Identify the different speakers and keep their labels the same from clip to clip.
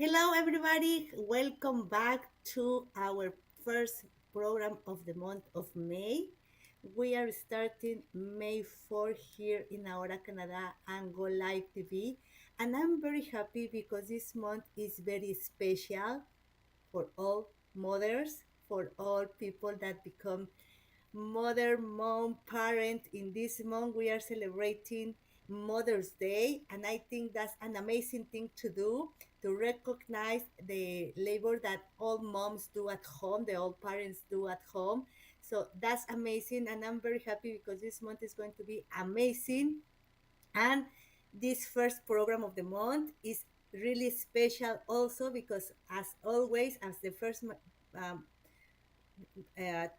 Speaker 1: Hello, everybody. Welcome back to our first program of the month of May. We are starting May 4 here in Ahora, Canada and GOlive TV. And I'm very happy because this month is very special for all mothers, for all people that become mother, mom, parent. In this month, we are celebrating Mother's Day, and I think that's an amazing thing to do to recognize the labor that all moms do at home, the all parents do at home. So that's amazing, and I'm very happy because this month is going to be amazing. And this first program of the month is really special also because, as always, as the first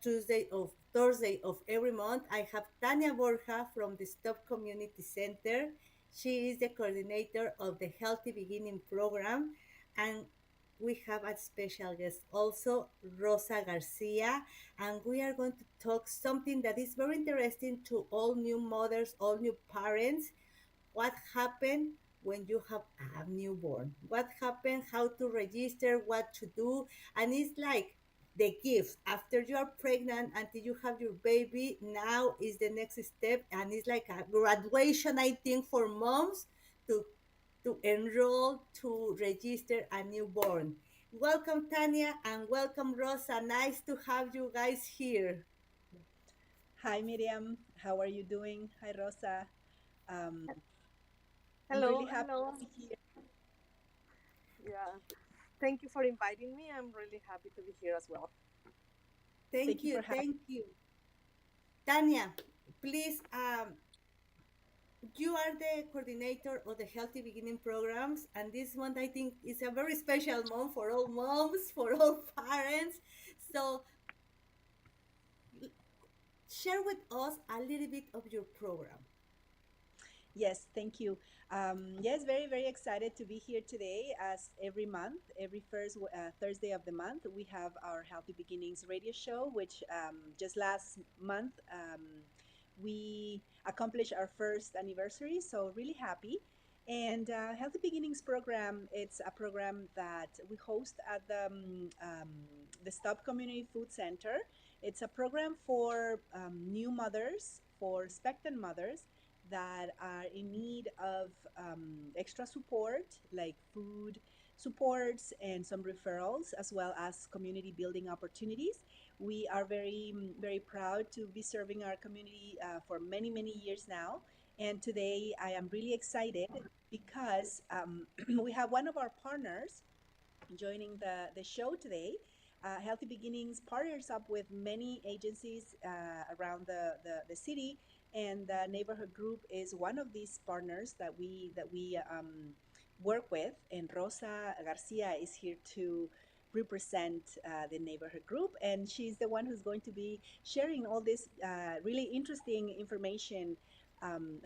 Speaker 1: Tuesday of Thursday of every month, I have Tania Borja from the Stop Community Center. She is the coordinator of the Healthy Beginning program, and we have a special guest also, Rosa Garcia, and we are going to talk something that is very interesting to all new mothers, all new parents. What happened when you have a newborn? What happened? How to register? What to do? And it's like the gift after you are pregnant until you have your baby. Now is the next step, and it's like a graduation, I think, for moms to enroll to register a newborn. Welcome, Tanya, and welcome, Rosa. Nice to have you guys here.
Speaker 2: Hi, Miriam. How are you doing? Hi, Rosa. Um, I'm really
Speaker 3: Hello,
Speaker 2: happy
Speaker 3: hello.
Speaker 2: to be here.
Speaker 3: Yeah, thank you for inviting me. I'm really happy to be here as well.
Speaker 2: Thank
Speaker 1: Thank
Speaker 2: you for
Speaker 1: you,
Speaker 2: having.
Speaker 1: thank you. Tanya, please, you are the coordinator of the Healthy Beginning programs, and this month I think is a very special month for all moms, for all parents. So, share with us a little bit of your program.
Speaker 2: Yes, thank you. Yes, very, very excited to be here today. As every month, every first Thursday of the month, we have our Healthy Beginnings radio show, which just last month we accomplished our first anniversary. So, really happy. And Healthy Beginnings program, it's a program that we host at the Stop Community Food Center. It's a program for new mothers, for expectant mothers that are in need of extra support, like food supports and some referrals, as well as community building opportunities. We are very, very proud to be serving our community for many, many years now. And today I am really excited because we have one of our partners joining the show today. Healthy Beginnings partners up with many agencies around the city, and the neighborhood group is one of these partners that we work with. And Rosa Garcia is here to represent the neighborhood group, and she's the one who's going to be sharing all this really interesting information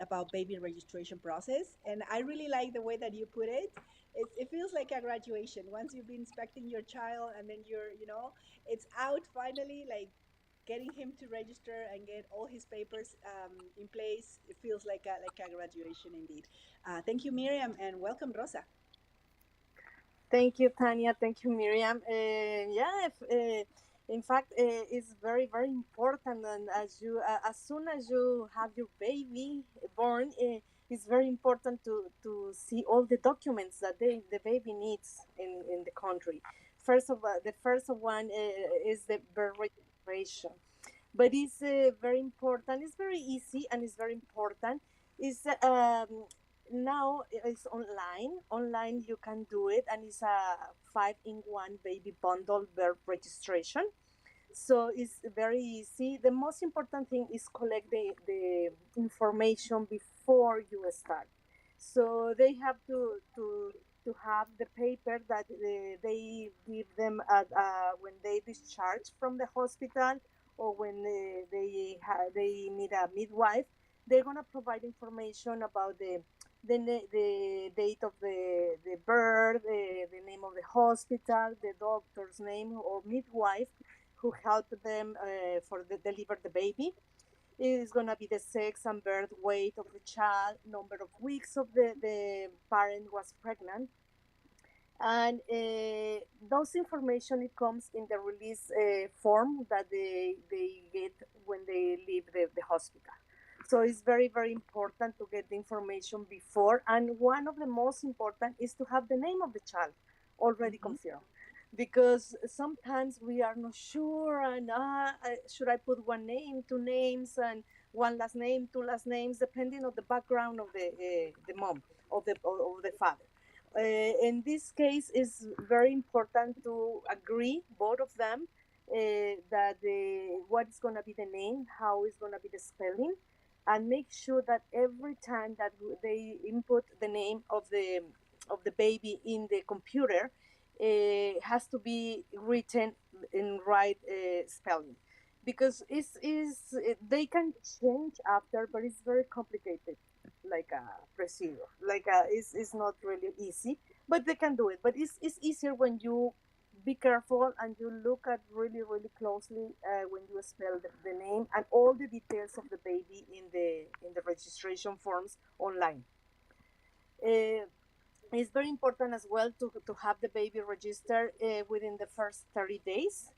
Speaker 2: about baby registration process. And I really like the way that you put it. It feels like a graduation. Once you've been inspecting your child and then it's out finally, like getting him to register and get all his papers in place. It feels like a graduation indeed. Thank you, Miriam, and welcome, Rosa.
Speaker 3: Thank you, Tanya. Thank you, Miriam. Yeah, in fact, it's very, very important. And as soon as you have your baby born, it's very important to see all the documents that the baby needs in the country. First of all, the first one is the birth registration, but it's very important. It's very easy and it's very important. It's now it's online you can do it, and it's a 5-in-1 baby bundle birth registration, so it's very easy. The most important thing is collect the information before you start. So they have to have the paper that they give them when they discharge from the hospital, or when they meet a midwife. They're gonna provide information about the date of the birth, the name of the hospital, the doctor's name or midwife who helped them for the deliver the baby. It is gonna be the sex and birth weight of the child, number of weeks of the parent was pregnant, And those information, it comes in the release form that they get when they leave the hospital. So it's very, very important to get the information before. And one of the most important is to have the name of the child already
Speaker 2: Mm-hmm.
Speaker 3: confirmed. Because sometimes we are not sure, and should I put one name, two names, and one last name, two last names, depending on the background of the mom, of the father. In this case, it's very important to agree, both of them, that what is going to be the name, how is going to be the spelling, and make sure that every time that they input the name of the baby in the computer, has to be written in right spelling, because they can change after, but it's very complicated, like a procedure, it's not really easy, but they can do it. But it's easier when you be careful and you look at really, really closely when you spell the name and all the details of the baby in the registration forms online. uh, it's very important as well to have the baby registered within the first 30 days,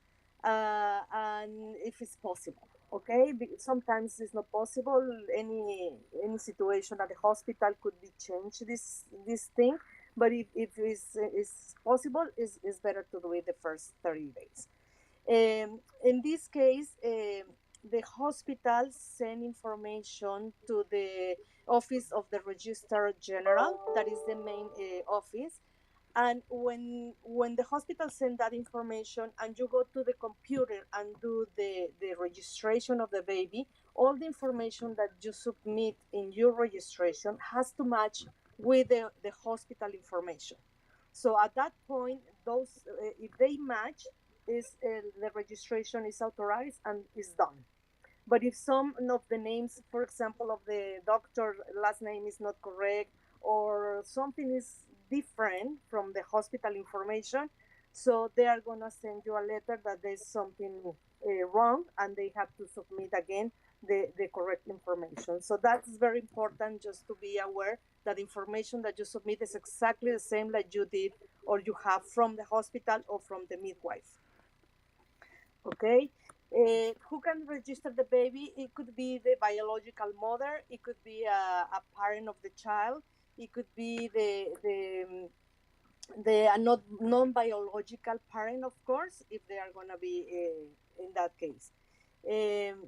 Speaker 3: and if it's possible. Okay, sometimes it's not possible. Any situation at the hospital could be changed, this thing. But if it's possible, it's better to do it the first 30 days. In this case, the hospitals send information to the office of the Registrar General, that is the main office. And when the hospital send that information and you go to the computer and do the registration of the baby, all the information that you submit in your registration has to match with the hospital information. So at that point, those if they match, is the registration is authorized and is done. But if some of the names, for example, of the doctor last name is not correct, or something is different from the hospital information, so they are gonna send you a letter that there's something wrong, and they have to submit again the correct information. So that's very important, just to be aware that information that you submit is exactly the same like you did or you have from the hospital or from the midwife. Okay. Who can register the baby? It could be the biological mother, it could be a parent of the child, it could be the non-biological parent, of course, if they are going to be in that case. um,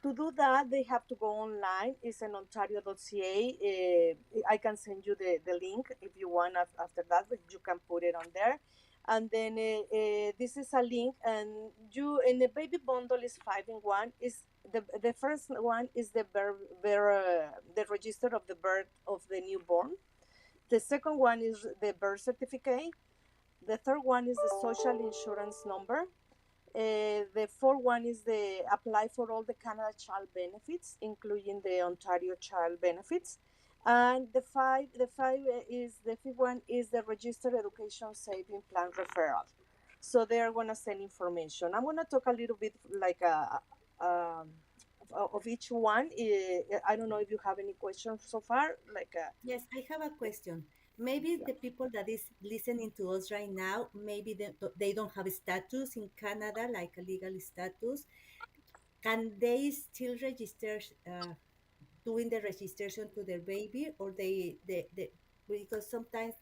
Speaker 3: to do that, they have to go online. It's an ontario.ca. I can send you the link if you want after that, but you can put it on there. And then this is a link, and you in the baby bundle is 5 in 1. Is the first one is the register of the birth of the newborn. The second one is the birth certificate. The third one is the social insurance number. The fourth one is the apply for all the Canada Child benefits, including the Ontario Child benefits. And the fifth one is the Registered Education Saving Plan referral. So they are gonna send information. I'm gonna talk a little bit like um, of each one. I don't know if you have any questions so far.
Speaker 1: Yes, I have a question. Maybe
Speaker 3: Yeah.
Speaker 1: the people that is listening to us right now, maybe they don't have a status in Canada, like a legal status. Can they still register, doing the registration to their baby, or they because sometimes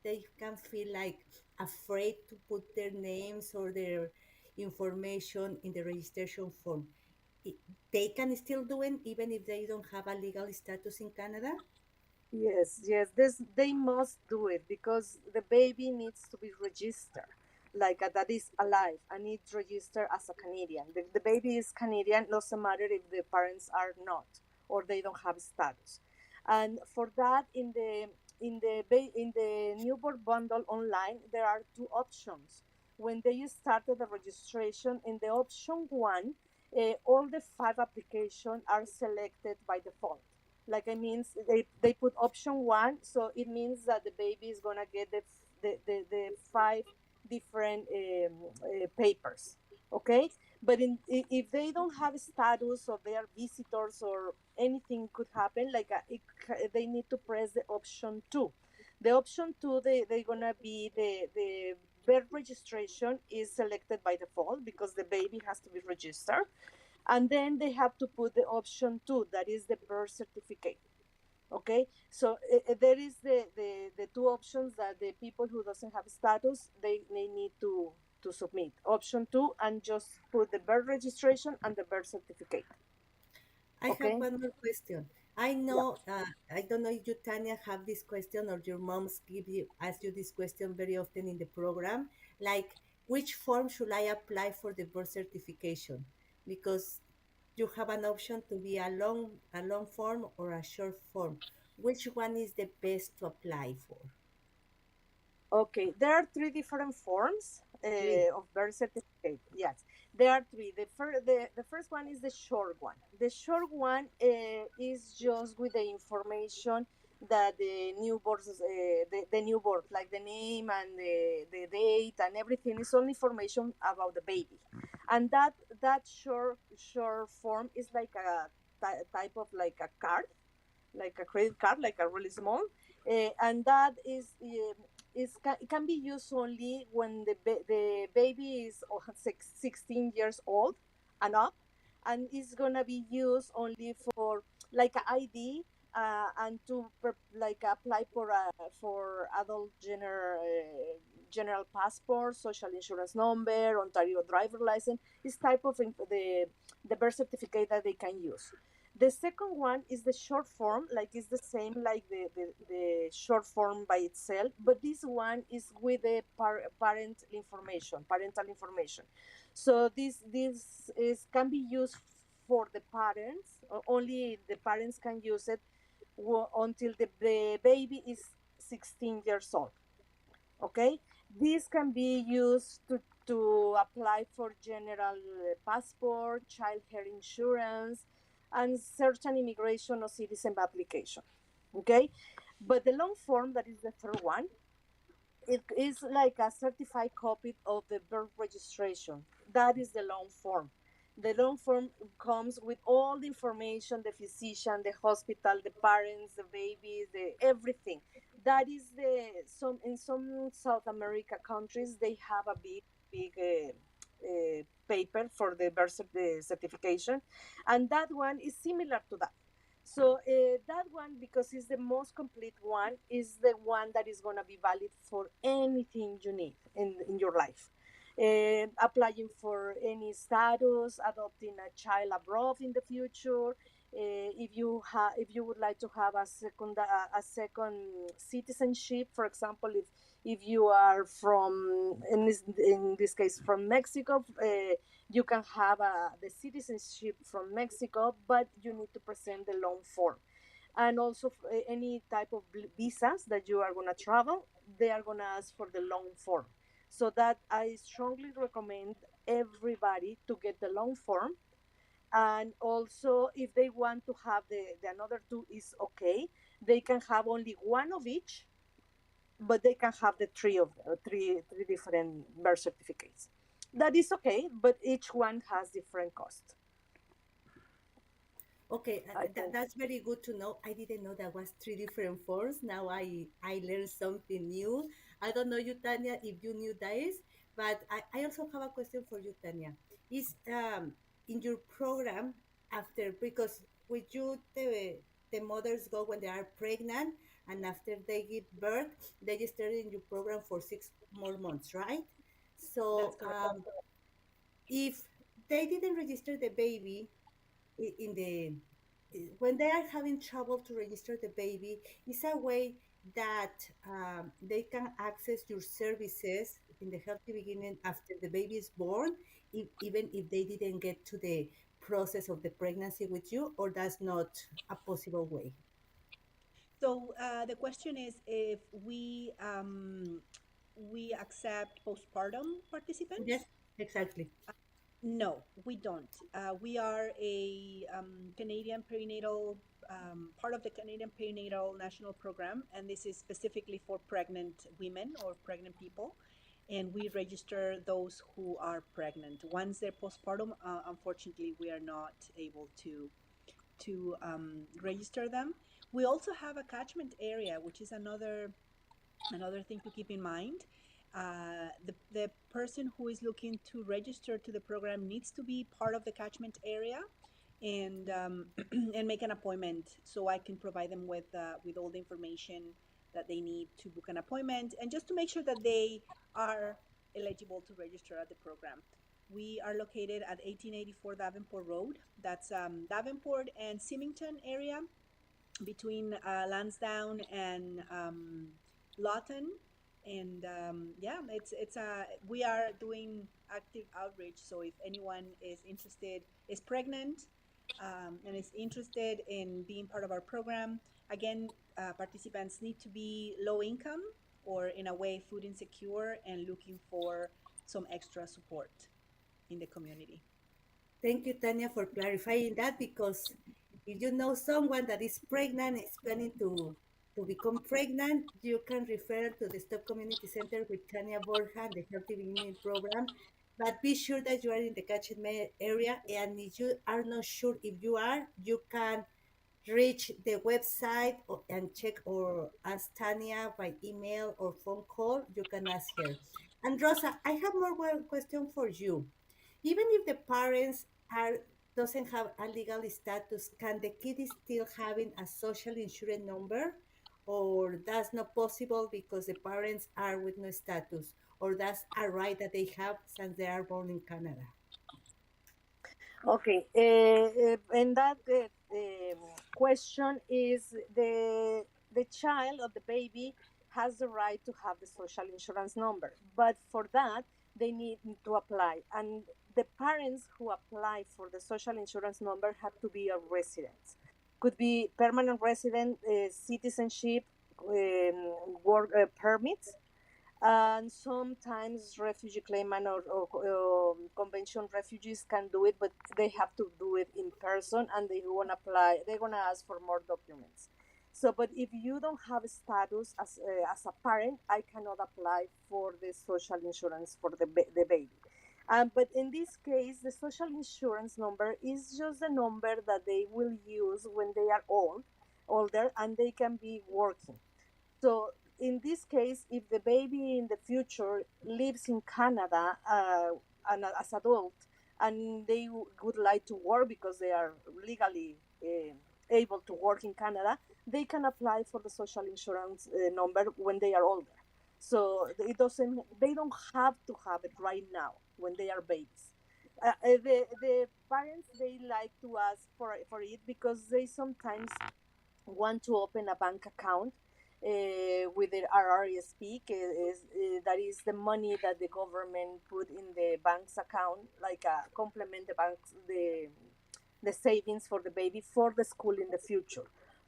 Speaker 1: they can feel like afraid to put their names or their information in the registration form. I- They can still do it even if they don't have a legal status in Canada?
Speaker 3: Yes, yes. They must do it because the baby needs to be registered, that is alive, and it's registered as a Canadian. The baby is Canadian, doesn't matter if the parents are not or they don't have status. And for that, in the newborn bundle online, there are two options. When they started the registration, in the option one, all the five applications are selected by default. Like it means they put option one, so it means that the baby is gonna get the five different papers. Okay, but if they don't have status or they are visitors or anything could happen, they need to press the option two. The option two, they're gonna be the birth registration is selected by default because the baby has to be registered, and then they have to put the option two, that is the birth certificate. Okay, so there is the two options that the people who doesn't have status, they need to submit option two and just put the birth registration and the birth certificate.
Speaker 1: I have
Speaker 3: Okay.
Speaker 1: one more question. I
Speaker 3: Yeah.
Speaker 1: know, I don't know if you, Tanya, have this question or your moms give you ask you this question very often in the program, like which form should I apply for the birth certification? Because you have an option to be a long form or a short form. Which one is the best to apply for?
Speaker 3: Okay, there are three different forms
Speaker 1: Three.
Speaker 3: of birth certificate. Yes, there are three. The first one is the short one. The short one is just with the information that the newborn, the newborn, like the name and the date and everything, is all information about the baby. And that short form is like a type of like a card, like a credit card, like a really small, and that it can be used only when the baby is 16 years old and up, and it's gonna be used only for like an ID, and to like apply for adult general passport, social insurance number, Ontario driver license. Is type of the birth certificate that they can use. The second one is the short form, like it's the same like the short form by itself, but this one is with the parental information. So this is can be used for the parents, or only the parents can use it until the baby is 16 years old. Okay, this can be used to apply for general passport, child care insurance, and certain immigration or citizen application. Okay, but the long form, that is the third one, it is like a certified copy of the birth registration. That is the long form. The long form comes with all the information, the physician, the hospital, the parents, the babies, the everything. That is the some in some South America countries they have a big paper for the the certification, and that one is similar to that. So that one, because it's the most complete one, is the one that is going to be valid for anything you need in your life. Applying for any status, adopting a child abroad in the future. If you would like to have a second citizenship, for example, if you are from in this case from Mexico, you can have the citizenship from Mexico, but you need to present the long form. And also, any type of visas that you are going to travel, they are going to ask for the long form. So that I strongly recommend everybody to get the long form. And also, if they want to have the another two, is okay. They can have only one of each, but they can have the three different birth certificates. That is okay, but each one has different cost.
Speaker 1: Okay,
Speaker 3: I think.
Speaker 1: that's very good to know. I didn't know that was three different forms. Now I learned something new. I don't know you, Tanya, if you knew this, but I also have a question for you, Tanya. Is in your program after, because with you the mothers go when they are pregnant, and after they give birth, they just start in your program for 6 more months, right?
Speaker 2: That's
Speaker 1: So
Speaker 2: correct.
Speaker 1: if they didn't register the baby in the when they are having trouble to register the baby, is a way that they can access your services in the healthy beginning after the baby is born, even if they didn't get to the process of the pregnancy with you, or that's not a possible way?
Speaker 2: So the question is if we accept postpartum
Speaker 1: Yes,
Speaker 2: participants.
Speaker 1: exactly.
Speaker 2: No, we don't. We are a Canadian perinatal, part of the Canadian perinatal national program, and this is specifically for pregnant women or pregnant people. And we register those who are pregnant. Once they're postpartum, unfortunately, we are not able to register them. We also have a catchment area, which is another. Another thing to keep in mind, the person who is looking to register to the program needs to be part of the catchment area, and and make an appointment so I can provide them with all the information that they need to book an appointment, and just to make sure that they are eligible to register at the program. We are located at 1884 Davenport Road. That's Davenport and Symington area, between Lansdowne and Lawton. And yeah, it's we are doing active outreach. So if anyone is interested, is pregnant, and is interested in being part of our program, again, participants need to be low income or in a way food insecure and looking for some extra support in the community.
Speaker 1: Thank you, Tanya, for clarifying that, because if you know someone that is pregnant, is planning to become pregnant, you can refer to the Stop Community Center with Tanya Borja and the Healthy Beginning Program. But be sure that you are in the catchment area, and if you are not sure if you are, you can reach the website and check, or ask Tanya by email or phone call. You can ask her. And Rosa, I have more one question for you. Even if the parents are doesn't have a legal status, can the kid is still having a social insurance number, or that's not possible because the parents are with no status, or that's a right that they have since they are born in Canada?
Speaker 3: Okay, and that question is the child or the baby has the right to have the social insurance number, but for that they need to apply, and the parents who apply for the social insurance number have to be a resident, could be permanent resident, citizenship, work permits, and sometimes refugee claimant or convention refugees can do it, but they have to do it in person, and they want to apply, they're going to ask for more documents. So but if you don't have a status as a parent, I cannot apply for the social insurance for the baby. But in this case, the social insurance number is just the number that they will use when they are older, and they can be working. So in this case, if the baby in the future lives in Canada, and as adult, and they would like to work because they are legally able to work in Canada, they can apply for the social insurance number when they are older. So it doesn't. They don't have to have it right now when they are babies. The parents, they like to ask for it because they sometimes want to open a bank account with the RRSP, that is the money that the government put in the bank's account, like complement the savings for the baby for the school in the future.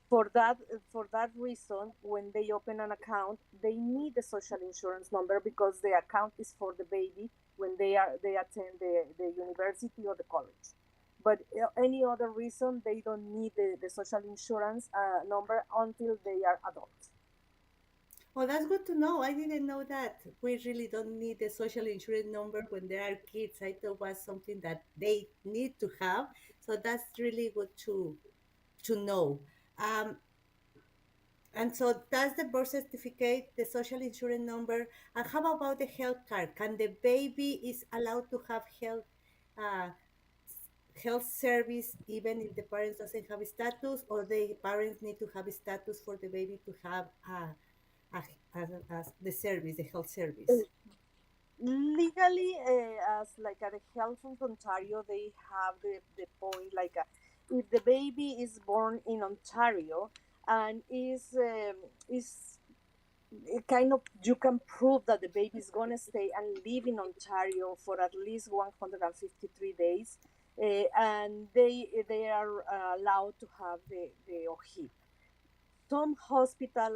Speaker 3: For that reason, when they open an account, they need the social insurance number because the account is for the baby when they attend the university or the college. But any other reason, they don't need the social insurance number until they are adults.
Speaker 1: Oh, that's good to know. I didn't know that. We really don't need a social insurance number when there are kids. I thought was something that they need to have. So that's really good to know. Um, and so that's the birth certificate, the social insurance number. And how about the health card? Can the baby is allowed to have uh, health service even if the parents doesn't have a status, or the parents need to have a status for the baby to have a, the service, the health service?
Speaker 3: Legally, as like at the Health of Ontario, they have the point like if the baby is born in Ontario and is kind of, you can prove that the baby is going to stay and live in Ontario for at least 153 days, and they are allowed to have the OHIP. Some hospital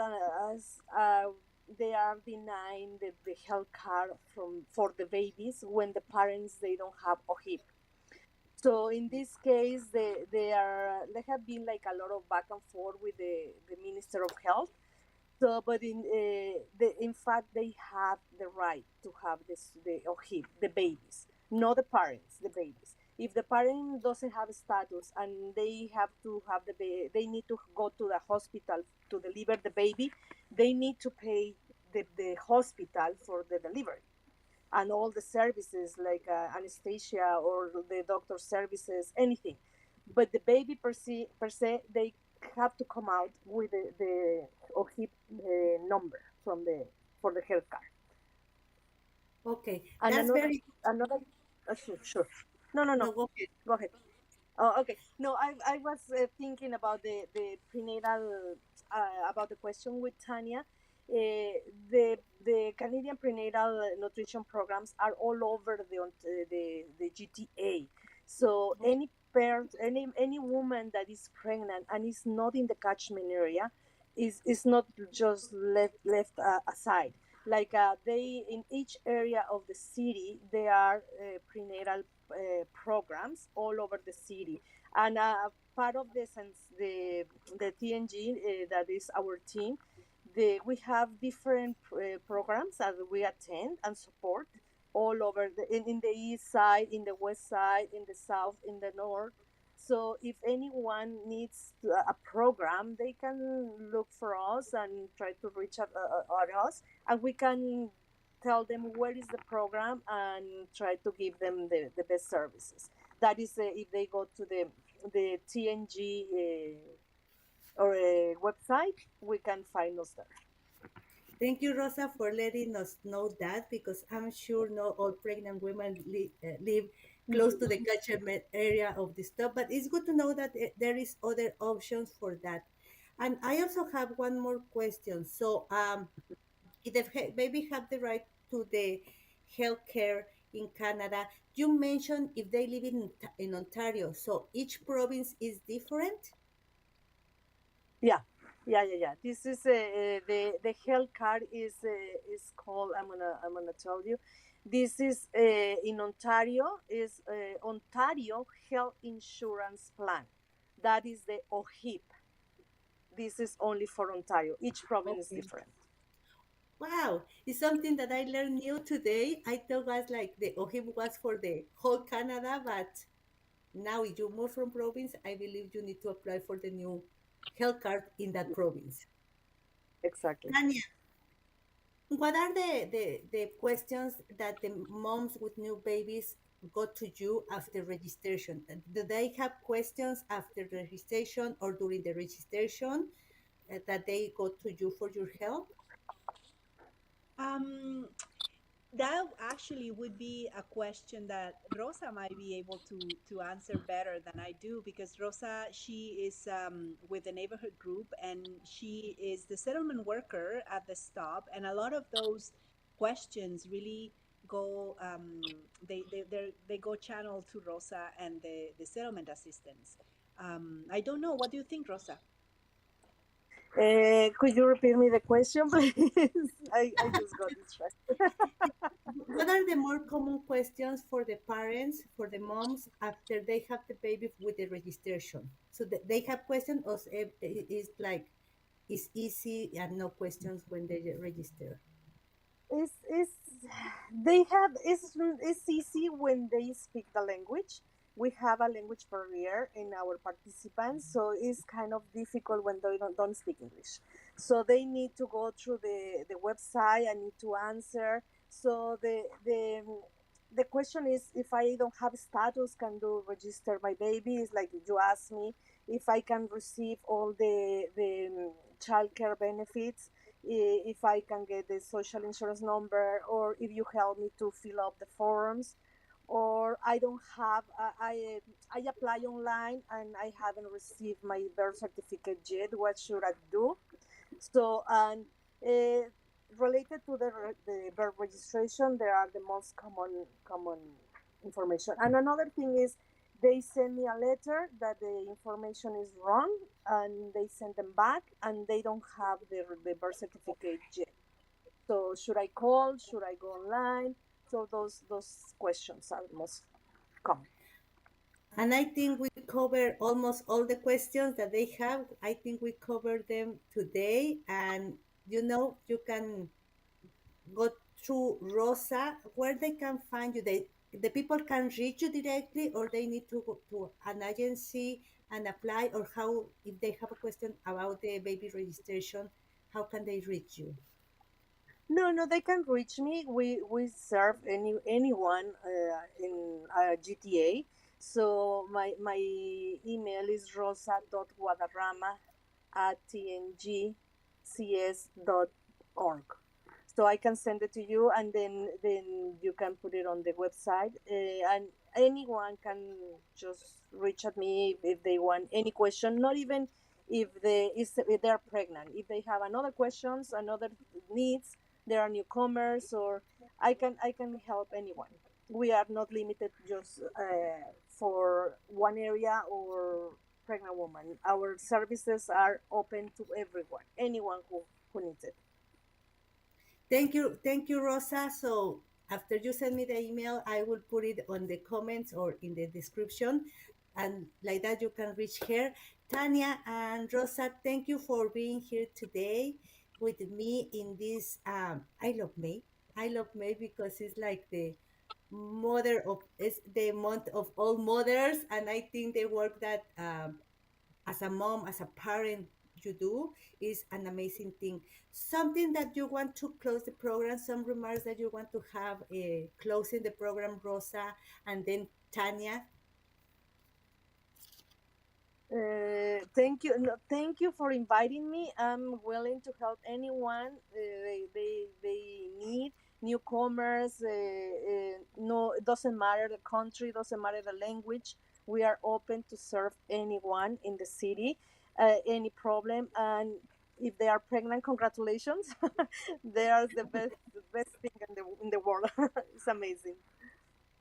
Speaker 3: they are denying the health care for the babies when the parents they don't have OHIP. So in this case, they have been like a lot of back and forth with the Minister of Health. So, but in fact, they have the right to have the OHIP, the babies, not the parents, the babies. If the parent doesn't have a status and they have to have they need to go to the hospital to deliver the baby, they need to pay the hospital for the delivery and all the services like anesthesia or the doctor services, anything. But the baby per se, they have to come out with the OHIP number from the for the health card.
Speaker 1: Okay,
Speaker 3: And
Speaker 1: that's very
Speaker 3: another, sure, sure. No, no, no.
Speaker 1: no. Go ahead.
Speaker 3: Go ahead. Oh, okay. No, I was thinking about the prenatal about the question with Tanya. The Canadian prenatal nutrition programs are all over the GTA. So any parent, any woman that is pregnant and is not in the catchment area is not just left aside. Like they in each area of the city, there are prenatal programs all over the city, and part of the TNG that is our team, we have different programs that we attend and support all over in the east side, in the west side, in the south, in the north. So if anyone needs a program, they can look for us and try to reach out us, and we can tell them where is the program and try to give them the best services. That is if they go to the TNG or website, we can find us there.
Speaker 1: Thank you, Rosa, for letting us know that because I'm sure not all pregnant women live close to the
Speaker 3: Mhm.
Speaker 1: catchment area of the stop, but it's good to know that there is other options for that. And I also have one more question. So, if the baby have the right to the health care in Canada, you mentioned if they live in Ontario, so each province is different?
Speaker 3: Yeah, yeah. This is the health card is called. I'm gonna tell you. This is in Ontario is Ontario Health Insurance Plan. That is the OHIP. This is only for Ontario. Each province is
Speaker 1: Okay.
Speaker 3: different.
Speaker 1: Wow, it's something that I learned new today. I thought was like the OHIP was for the whole Canada, but now if you move from province, I believe you need to apply for the new health card in that province.
Speaker 3: Exactly.
Speaker 1: Tanya, what are the questions that the moms with new babies go to you after registration? Do they have questions after registration or during the registration that they go to you for your help?
Speaker 2: Um, that actually would be a question that Rosa might be able to answer better than I do, because Rosa, she is with the neighborhood group, and she is the settlement worker at the stop, and a lot of those questions really go they go channel to Rosa and the settlement assistants. I don't know. What do you think, Rosa?
Speaker 3: Could you repeat me the question, please? I just got distracted.
Speaker 1: What are the more common questions for the parents, for the moms, after they have the baby with the registration? So they have questions, or it's like it's easy and no questions when they register.
Speaker 3: It's they have it's easy when they speak the language. We have a language barrier in our participants, so it's kind of difficult when they don't speak English. So they need to go through the website. I need to answer. So the question is, if I don't have status, can do register my baby? It's like you asked me if I can receive all the childcare benefits, if I can get the social insurance number, or if you help me to fill up the forms, or I don't have, I apply online and I haven't received my birth certificate yet. What should I do? So, and uh, related to the birth registration, there are the most common information. And another thing is, they send me a letter that the information is wrong, and they send them back, and they don't have the birth certificate yet. So, should I call? Should I go online? So those questions are most common.
Speaker 1: And I think we covered almost all the questions that they have. I think we covered them today. And you can go through Rosa, where they can find you. The people can reach you directly, or they need to go to an agency and apply, or how, if they have a question about the baby registration, how can they reach you?
Speaker 3: No, no, they can reach me. We serve anyone in GTA. So my email is rosa.guadarrama at tngcs.org. So I can send it to you, and then you can put it on the website, and anyone can just reach at me if they want any question. Not even if they're pregnant. If they have another questions, another needs, there are newcomers, or I can help anyone. We are not limited just for one area or pregnant woman. Our services are open to everyone, anyone who needs it.
Speaker 1: Thank you, Rosa. So after you send me the email, I will put it on the comments or in the description, and like that you can reach her. Tanya and Rosa, thank you for being here today with me in this. I love May. I love May because it's like the mother of it's the month of all mothers, and I think the work that as a mom, as a parent, you do is an amazing thing. Something that you want to close the program, some remarks that you want to have closing the program, Rosa, and then Tanya.
Speaker 3: Thank you. No, thank you for inviting me. I'm willing to help anyone they need newcomers. No, it doesn't matter the country, doesn't matter the language. We are open to serve anyone in the city, any problem. And if they are pregnant, congratulations. They are the best thing in the world. It's amazing.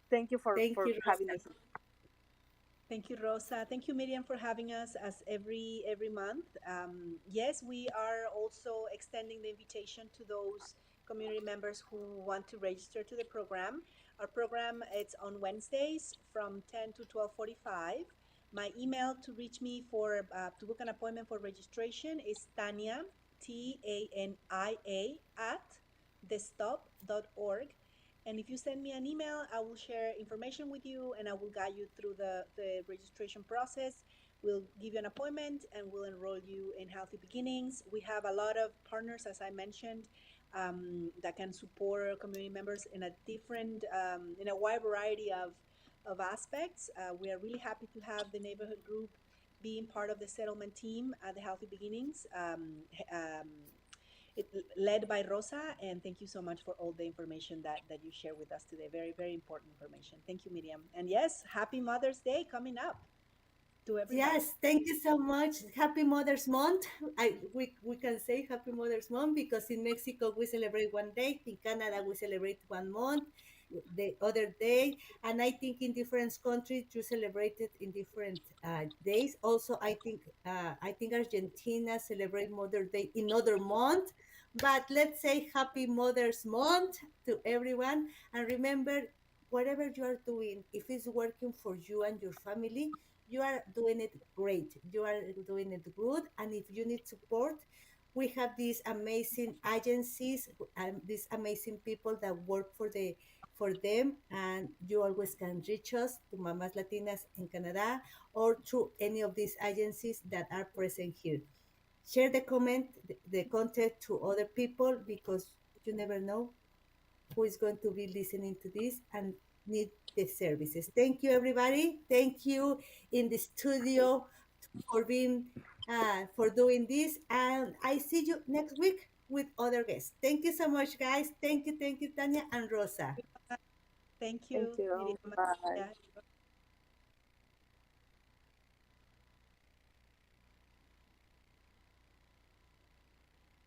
Speaker 3: Thank you
Speaker 1: Thank
Speaker 3: for
Speaker 1: you,
Speaker 3: having me.
Speaker 1: Rosa.
Speaker 2: Thank you, Rosa. Thank you, Miriam, for having us as every month. Yes, we are also extending the invitation to those community members who want to register to the program. Our program it's on Wednesdays from 10 to 12:45. My email to reach me for to book an appointment for registration is Tania TANIA at thestop.org. And if you send me an email, I will share information with you and I will guide you through the registration process. We'll give you an appointment and we'll enroll you in Healthy Beginnings. We have a lot of partners, as I mentioned, that can support community members in a different, in a wide variety of aspects. We are really happy to have the neighborhood group being part of the settlement team at the Healthy Beginnings. It led by Rosa, and thank you so much for all the information that you share with us today. Very, very important information. Thank you, Miriam. And yes, happy Mother's Day coming up to everybody.
Speaker 1: Yes, thank you so much. Happy Mother's Month. We can say Happy Mother's Month because in Mexico we celebrate one day, in Canada we celebrate one month, the other day, and I think in different countries you celebrate it in different days. Also, I think Argentina celebrate Mother's Day in other month. But let's say Happy Mother's Month to everyone, and remember, whatever you are doing, if it's working for you and your family, you are doing it great. You are doing it good. And if you need support, we have these amazing agencies and these amazing people that work for them. And you always can reach us to Mamas Latinas in Canada or through any of these agencies that are present here. Share the content to other people because you never know who is going to be listening to this and need the services. Thank you, everybody. Thank you in the studio for being for doing this, and I see you next week with other guests. Thank you so much, guys. Thank you, Tanya and Rosa.
Speaker 2: Thank
Speaker 3: Thank
Speaker 2: you,
Speaker 3: you.
Speaker 2: Miriam.
Speaker 3: Bye.
Speaker 2: Yeah.